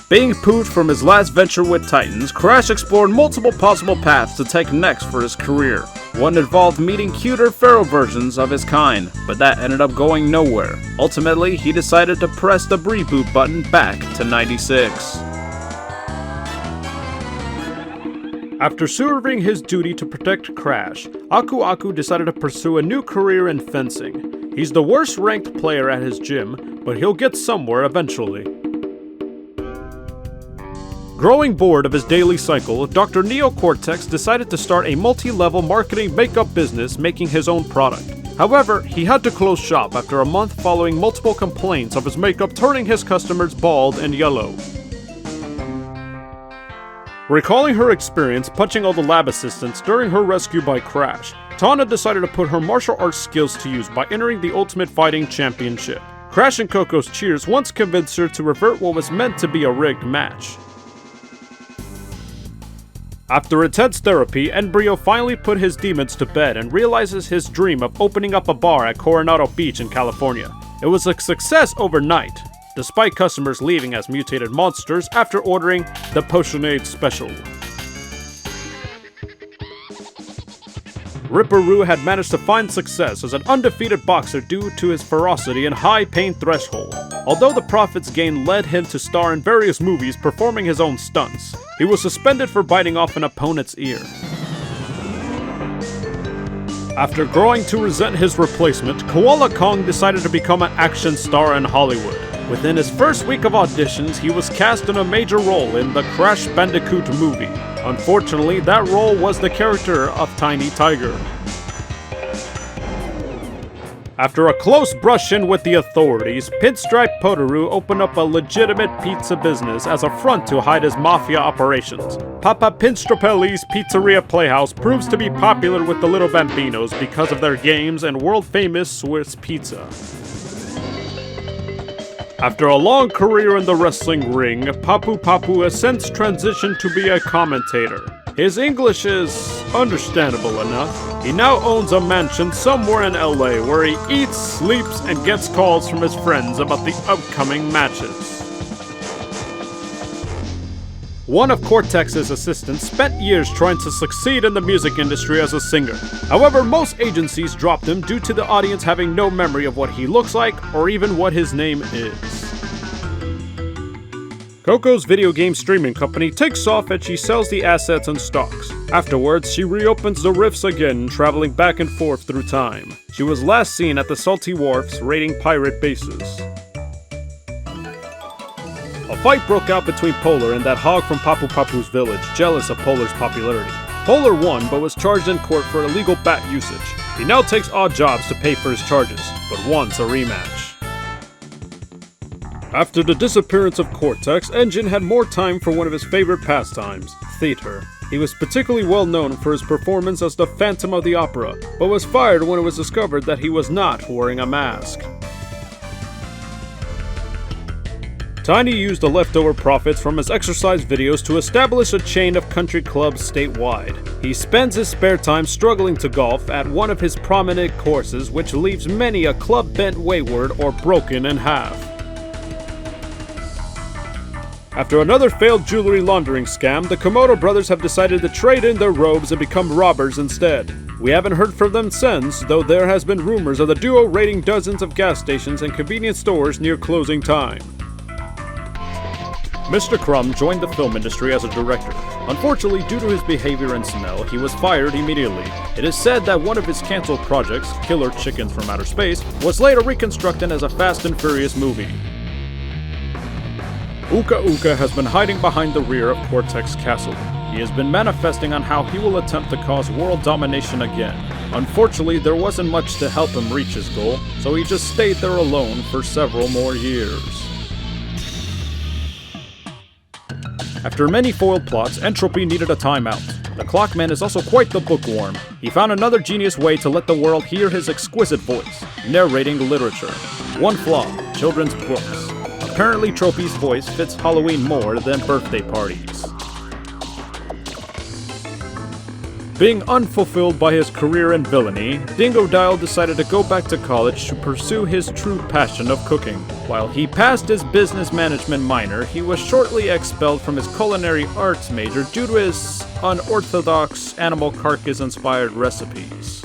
Being poofed from his last venture with Titans, Crash explored multiple possible paths to take next for his career. One involved meeting cuter feral versions of his kind, but that ended up going nowhere. Ultimately, he decided to press the reboot button back to '96. After serving his duty to protect Crash, Aku Aku decided to pursue a new career in fencing. He's the worst ranked player at his gym, but he'll get somewhere eventually. Growing bored of his daily cycle, Dr. Neo Cortex decided to start a multi-level marketing makeup business making his own product. However, he had to close shop after a month following multiple complaints of his makeup turning his customers bald and yellow. Recalling her experience punching all the lab assistants during her rescue by Crash, Tawna decided to put her martial arts skills to use by entering the Ultimate Fighting Championship. Crash and Coco's cheers once convinced her to revert what was meant to be a rigged match. After intense therapy, Embryo finally put his demons to bed and realizes his dream of opening up a bar at Coronado Beach in California. It was a success overnight, despite customers leaving as mutated monsters after ordering the Potionade Special. Ripperoo had managed to find success as an undefeated boxer due to his ferocity and high pain threshold. Although the profits gained led him to star in various movies performing his own stunts, he was suspended for biting off an opponent's ear. After growing to resent his replacement, Koala Kong decided to become an action star in Hollywood. Within his first week of auditions, he was cast in a major role in the Crash Bandicoot movie. Unfortunately, that role was the character of Tiny Tiger. After a close brush-in with the authorities, Pinstripe Potoroo opened up a legitimate pizza business as a front to hide his mafia operations. Papa Pinstrapelli's Pizzeria Playhouse proves to be popular with the little Bambinos because of their games and world-famous Swiss pizza. After a long career in the wrestling ring, Papu Papu has since transitioned to be a commentator. His English is understandable enough. He now owns a mansion somewhere in LA where he eats, sleeps, and gets calls from his friends about the upcoming matches. One of Cortex's assistants spent years trying to succeed in the music industry as a singer. However, most agencies dropped him due to the audience having no memory of what he looks like or even what his name is. Coco's video game streaming company takes off and she sells the assets and stocks. Afterwards, she reopens the rifts again, traveling back and forth through time. She was last seen at the Salty Wharfs raiding pirate bases. A fight broke out between Polar and that hog from Papu Papu's village, jealous of Polar's popularity. Polar won, but was charged in court for illegal bat usage. He now takes odd jobs to pay for his charges, but wants a rematch. After the disappearance of Cortex, Engine had more time for one of his favorite pastimes, theater. He was particularly well known for his performance as the Phantom of the Opera, but was fired when it was discovered that he was not wearing a mask. Tiny used the leftover profits from his exercise videos to establish a chain of country clubs statewide. He spends his spare time struggling to golf at one of his prominent courses, which leaves many a club bent wayward or broken in half. After another failed jewelry laundering scam, the Komodo brothers have decided to trade in their robes and become robbers instead. We haven't heard from them since, though there has been rumors of the duo raiding dozens of gas stations and convenience stores near closing time. Mr. Crumb joined the film industry as a director. Unfortunately, due to his behavior and smell, he was fired immediately. It is said that one of his cancelled projects, Killer Chickens from Outer Space, was later reconstructed as a Fast and Furious movie. Uka Uka has been hiding behind the rear of Cortex Castle. He has been manifesting on how he will attempt to cause world domination again. Unfortunately, there wasn't much to help him reach his goal, so he just stayed there alone for several more years. After many foiled plots, Entropy needed a timeout. The Clockman is also quite the bookworm. He found another genius way to let the world hear his exquisite voice, narrating literature. One flaw, children's books. Apparently Tropy's voice fits Halloween more than birthday parties. Being unfulfilled by his career in villainy, Dingodile decided to go back to college to pursue his true passion of cooking. While he passed his business management minor, he was shortly expelled from his culinary arts major due to his unorthodox animal carcass-inspired recipes.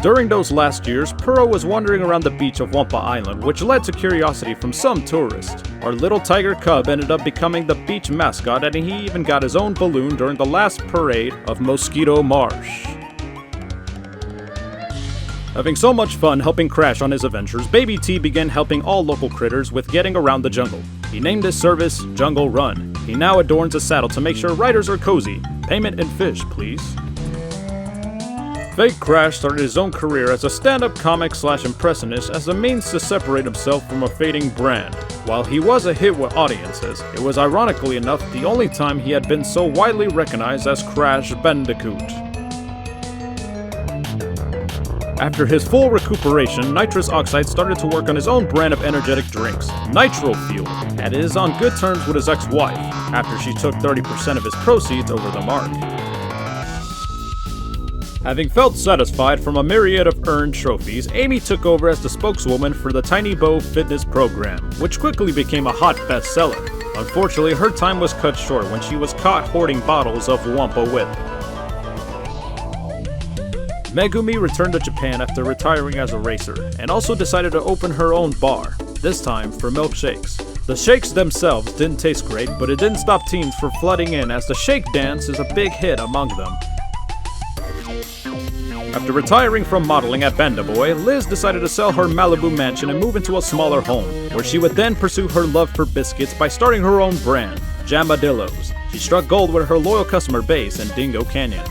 During those last years, Puro was wandering around the beach of Wampa Island, which led to curiosity from some tourists. Our little tiger cub ended up becoming the beach mascot, and he even got his own balloon during the last parade of Mosquito Marsh. Having so much fun helping Crash on his adventures, Baby T began helping all local critters with getting around the jungle. He named his service Jungle Run. He now adorns a saddle to make sure riders are cozy. Payment in fish, please. Fake Crash started his own career as a stand-up comic/impressionist as a means to separate himself from a fading brand. While he was a hit with audiences, it was ironically enough the only time he had been so widely recognized as Crash Bandicoot. After his full recuperation, Nitrous Oxide started to work on his own brand of energetic drinks, Nitro Fuel, and is on good terms with his ex-wife, after she took 30% of his proceeds over the mark. Having felt satisfied from a myriad of earned trophies, Amy took over as the spokeswoman for the Tiny Bow fitness program, which quickly became a hot bestseller. Unfortunately, her time was cut short when she was caught hoarding bottles of Wampa Whip. Megumi returned to Japan after retiring as a racer, and also decided to open her own bar, this time for milkshakes. The shakes themselves didn't taste great, but it didn't stop teens from flooding in as the shake dance is a big hit among them. After retiring from modeling at Bandaboy, Liz decided to sell her Malibu mansion and move into a smaller home, where she would then pursue her love for biscuits by starting her own brand, Jamadillos. She struck gold with her loyal customer base in Dingo Canyon.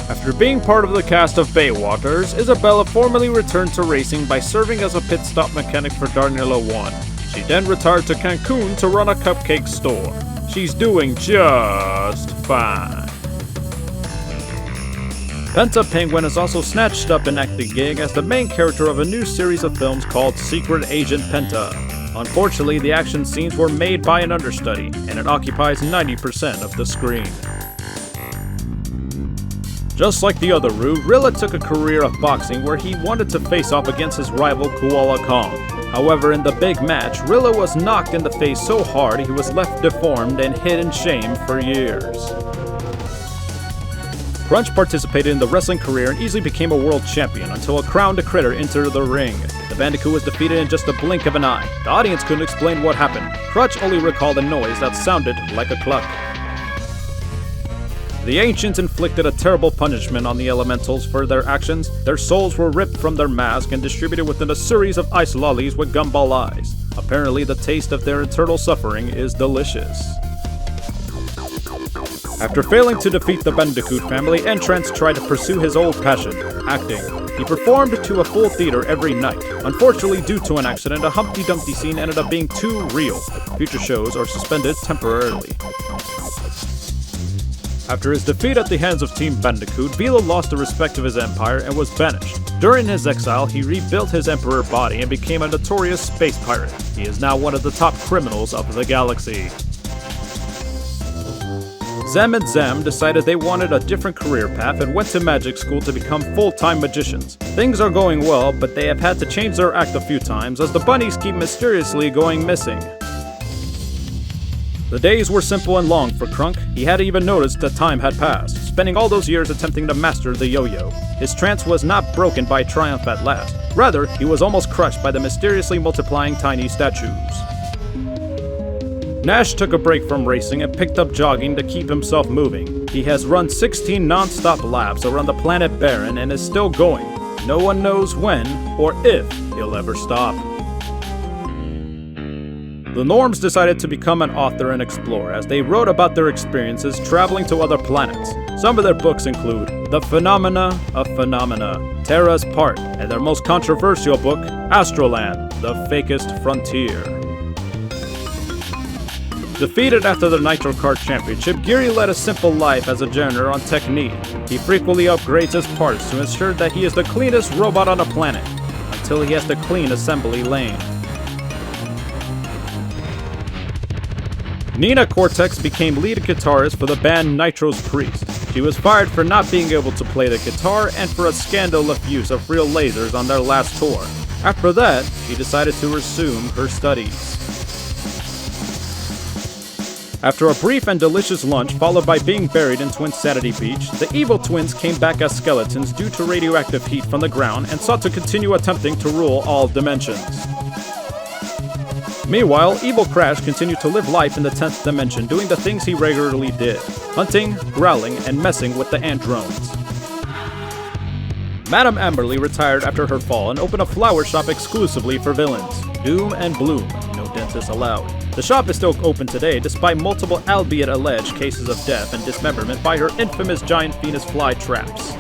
After being part of the cast of Baywaters, Isabella formally returned to racing by serving as a pit stop mechanic for Darnella 1. She then retired to Cancun to run a cupcake store. She's doing just fine. Penta Penguin is also snatched up an acting gig as the main character of a new series of films called Secret Agent Penta. Unfortunately, the action scenes were made by an understudy, and it occupies 90% of the screen. Just like the other Roo, Rilla took a career of boxing where he wanted to face off against his rival Koala Kong. However, in the big match, Rilla was knocked in the face so hard he was left deformed and hid in shame for years. Crunch participated in the wrestling career and easily became a world champion until a crowned critter entered the ring. The Bandicoot was defeated in just a blink of an eye. The audience couldn't explain what happened. Crunch only recalled a noise that sounded like a cluck. The ancients inflicted a terrible punishment on the elementals for their actions. Their souls were ripped from their mask and distributed within a series of ice lollies with gumball eyes. Apparently, the taste of their eternal suffering is delicious. After failing to defeat the Bandicoot family, Entrance tried to pursue his old passion, acting. He performed to a full theater every night. Unfortunately, due to an accident, a Humpty Dumpty scene ended up being too real. Future shows are suspended temporarily. After his defeat at the hands of Team Bandicoot, Vila lost the respect of his empire and was banished. During his exile, he rebuilt his emperor body and became a notorious space pirate. He is now one of the top criminals of the galaxy. Zem and Zam decided they wanted a different career path and went to magic school to become full-time magicians. Things are going well, but they have had to change their act a few times as the bunnies keep mysteriously going missing. The days were simple and long for Crunk. He hadn't even noticed that time had passed, spending all those years attempting to master the yo-yo. His trance was not broken by triumph at last. Rather, he was almost crushed by the mysteriously multiplying tiny statues. Nash took a break from racing and picked up jogging to keep himself moving. He has run 16 non-stop laps around the planet Baron and is still going. No one knows when or if he'll ever stop. The Norms decided to become an author and explorer as they wrote about their experiences traveling to other planets. Some of their books include The Phenomena of Phenomena, Terra's Part, and their most controversial book, Astroland, The Fakest Frontier. Defeated after the Nitro Kart Championship, Geary led a simple life as a janitor on Technique. He frequently upgrades his parts to ensure that he is the cleanest robot on the planet, until he has to clean assembly lane. Nina Cortex became lead guitarist for the band Nitro's Priest. She was fired for not being able to play the guitar and for a scandalous use of real lasers on their last tour. After that, she decided to resume her studies. After a brief and delicious lunch followed by being buried in Twinsanity Beach, the evil twins came back as skeletons due to radioactive heat from the ground and sought to continue attempting to rule all dimensions. Meanwhile, Evil Crash continued to live life in the 10th dimension, doing the things he regularly did: hunting, growling, and messing with the ant drones. Madame Amberly retired after her fall and opened a flower shop exclusively for villains. Doom and Bloom, no dentists allowed. The shop is still open today despite multiple, albeit alleged, cases of death and dismemberment by her infamous giant Venus fly traps.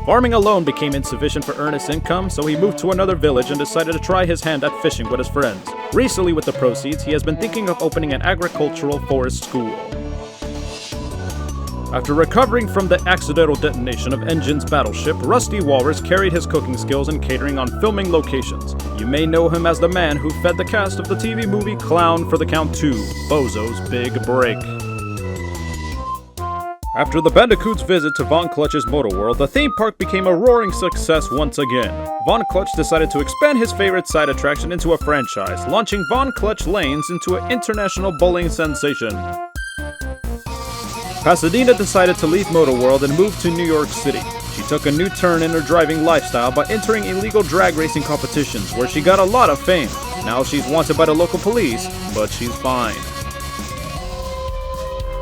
Farming alone became insufficient for earnest income, so he moved to another village and decided to try his hand at fishing with his friends. Recently, with the proceeds, he has been thinking of opening an agricultural forest school. After recovering from the accidental detonation of Engine's battleship, Rusty Walrus carried his cooking skills and catering on filming locations. You may know him as the man who fed the cast of the TV movie Clown for the Count 2, Bozo's Big Break. After the Bandicoot's visit to Von Clutch's Motor World, the theme park became a roaring success once again. Von Clutch decided to expand his favorite side attraction into a franchise, launching Von Clutch Lanes into an international bowling sensation. Pasadena decided to leave Motor World and move to New York City. She took a new turn in her driving lifestyle by entering illegal drag racing competitions, where she got a lot of fame. Now she's wanted by the local police, but she's fine.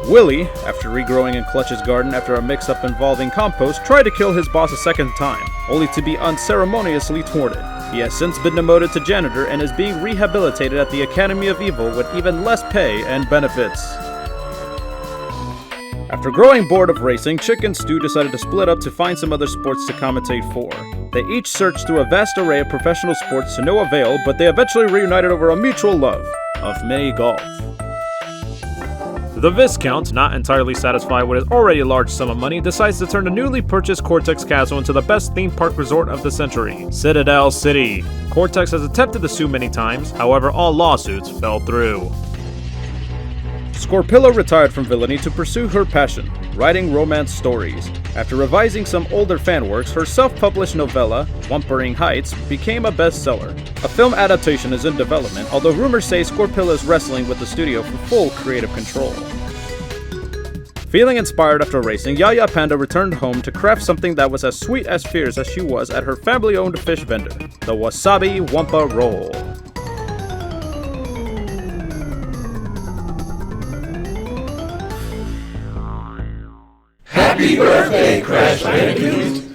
Willie, after regrowing in Clutch's garden after a mix-up involving compost, tried to kill his boss a second time, only to be unceremoniously thwarted. He has since been demoted to janitor and is being rehabilitated at the Academy of Evil with even less pay and benefits. After growing bored of racing, Chick and Stu decided to split up to find some other sports to commentate for. They each searched through a vast array of professional sports to no avail, but they eventually reunited over a mutual love of mini golf. The Viscount, not entirely satisfied with his already large sum of money, decides to turn the newly purchased Cortex Castle into the best theme park resort of the century, Citadel City. Cortex has attempted to sue many times, however all lawsuits fell through. Scorpilla retired from villainy to pursue her passion, writing romance stories. After revising some older fan works, her self-published novella, Wumpering Heights, became a bestseller. A film adaptation is in development, although rumors say Scorpilla is wrestling with the studio for full creative control. Feeling inspired after racing, Yaya Panda returned home to craft something that was as sweet as fierce as she was at her family-owned fish vendor, the Wasabi Wumpa Roll. Happy birthday, Crash Bandicoot!